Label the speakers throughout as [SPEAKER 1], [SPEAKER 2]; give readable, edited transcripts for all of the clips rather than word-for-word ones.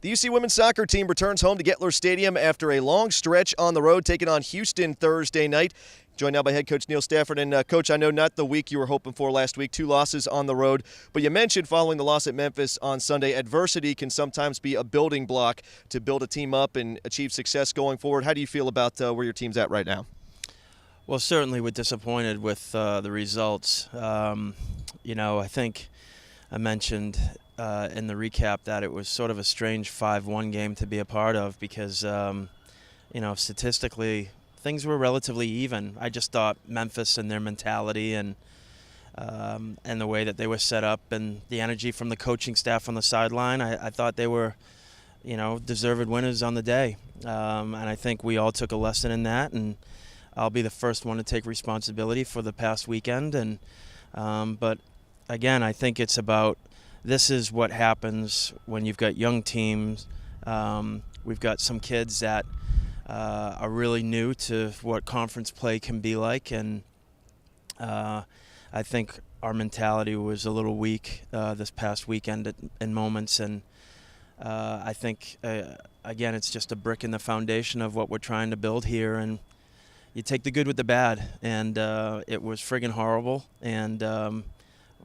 [SPEAKER 1] The UC women's soccer team returns home to Gettler Stadium after a long stretch on the road, taking on Houston Thursday night. Joined now by head coach Neil Stafford. And, Coach, I know not the week you were hoping for last week, 2 losses on the road, but you mentioned following the loss at Memphis on Sunday, adversity can sometimes be a building block to build a team up and achieve success going forward. How do you feel about where your team's at right now?
[SPEAKER 2] Well, certainly we're disappointed with the results. I think I mentioned in the recap that it was sort of a strange 5-1 game to be a part of because, statistically things were relatively even. I just thought Memphis and their mentality and the way that they were set up and the energy from the coaching staff on the sideline, I thought they were, deserved winners on the day. And I think we all took a lesson in that, and I'll be the first one to take responsibility for the past weekend. And but again, I think it's about this is what happens when you've got young teams. We've got some kids that are really new to what conference play can be like, and I think our mentality was a little weak this past weekend in moments, and I think again it's just a brick in the foundation of what we're trying to build here, and you take the good with the bad, and it was friggin' horrible, and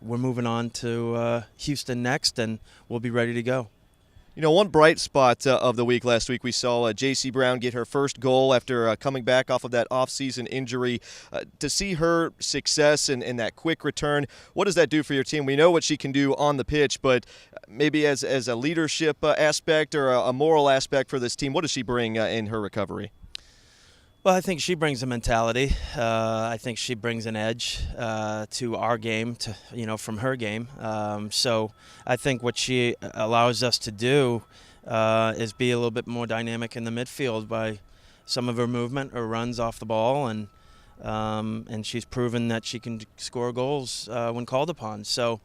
[SPEAKER 2] we're moving on to Houston next, and we'll be ready to go.
[SPEAKER 1] One bright spot of the week last week, we saw J.C. Brown get her first goal after coming back off of that off-season injury. To see her success and that quick return, what does that do for your team? We know what she can do on the pitch, but maybe as a leadership aspect or a moral aspect for this team, what does she bring in her recovery?
[SPEAKER 2] Well, I think she brings a mentality. I think she brings an edge to our game, from her game. So I think what she allows us to do is be a little bit more dynamic in the midfield by some of her movement or runs off the ball, and she's proven that she can score goals when called upon. So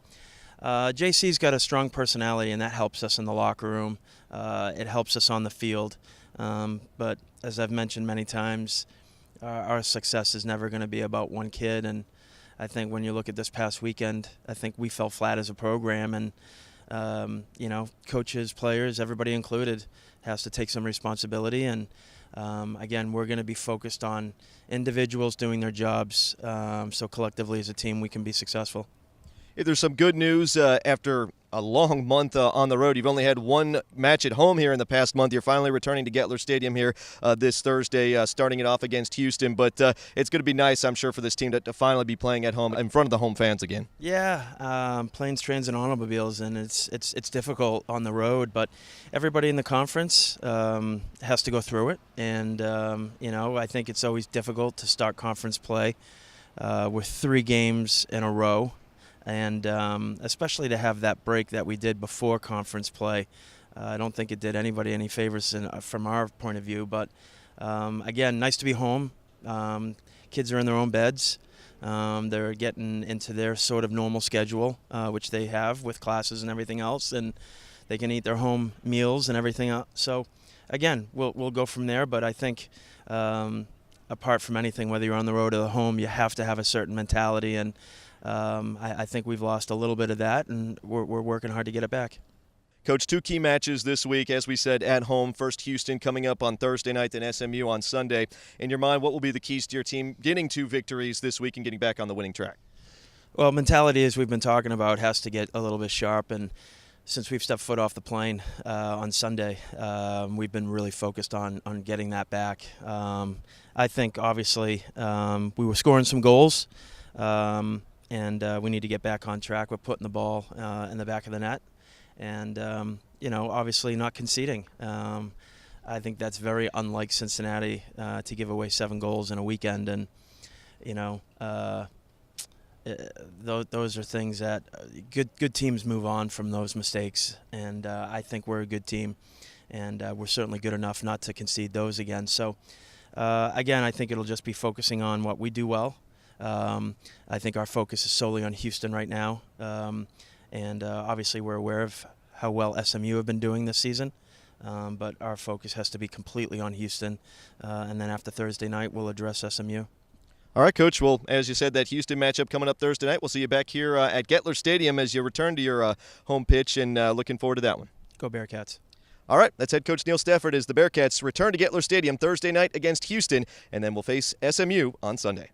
[SPEAKER 2] JC's got a strong personality, and that helps us in the locker room. It helps us on the field. But as I've mentioned many times, our success is never going to be about one kid. And I think when you look at this past weekend, I think we fell flat as a program. And, coaches, players, everybody included, has to take some responsibility. And, again, we're going to be focused on individuals doing their jobs so collectively as a team we can be successful.
[SPEAKER 1] If there's some good news after a long month on the road. You've only had one match at home here in the past month. You're finally returning to Gettler Stadium here this Thursday, starting it off against Houston. But it's going to be nice, I'm sure, for this team to finally be playing at home in front of the home fans again.
[SPEAKER 2] Yeah, planes, trains, and automobiles, and it's difficult on the road. But everybody in the conference has to go through it. And, I think it's always difficult to start conference play with 3 games in a row. And especially to have that break that we did before conference play. I don't think it did anybody any favors from our point of view. But, again, nice to be home. Kids are in their own beds. They're getting into their sort of normal schedule, which they have with classes and everything else. And they can eat their home meals and everything else. So, again, we'll go from there. But I think apart from anything, whether you're on the road or the home, you have to have a certain mentality. And I think we've lost a little bit of that, and we're working hard to get it back.
[SPEAKER 1] Coach, 2 key matches this week, as we said, at home. First, Houston coming up on Thursday night, then SMU on Sunday. In your mind, what will be the keys to your team getting 2 victories this week and getting back on the winning track?
[SPEAKER 2] Well, mentality, as we've been talking about, has to get a little bit sharp. And since we've stepped foot off the plane on Sunday, we've been really focused on getting that back. I think, obviously, we were scoring some goals. And we need to get back on track with putting the ball in the back of the net and, obviously not conceding. I think that's very unlike Cincinnati to give away 7 goals in a weekend. And, those are things that good teams move on from those mistakes. And I think we're a good team, and we're certainly good enough not to concede those again. So, again, I think it'll just be focusing on what we do well. I think our focus is solely on Houston right now, and obviously we're aware of how well SMU have been doing this season, but our focus has to be completely on Houston, and then after Thursday night we'll address SMU.
[SPEAKER 1] All right, Coach. Well, as you said, that Houston matchup coming up Thursday night. We'll see you back here at Gettler Stadium as you return to your home pitch, and looking forward to that one.
[SPEAKER 2] Go Bearcats.
[SPEAKER 1] All right, that's head coach Neil Stafford as the Bearcats return to Gettler Stadium Thursday night against Houston, and then we'll face SMU on Sunday.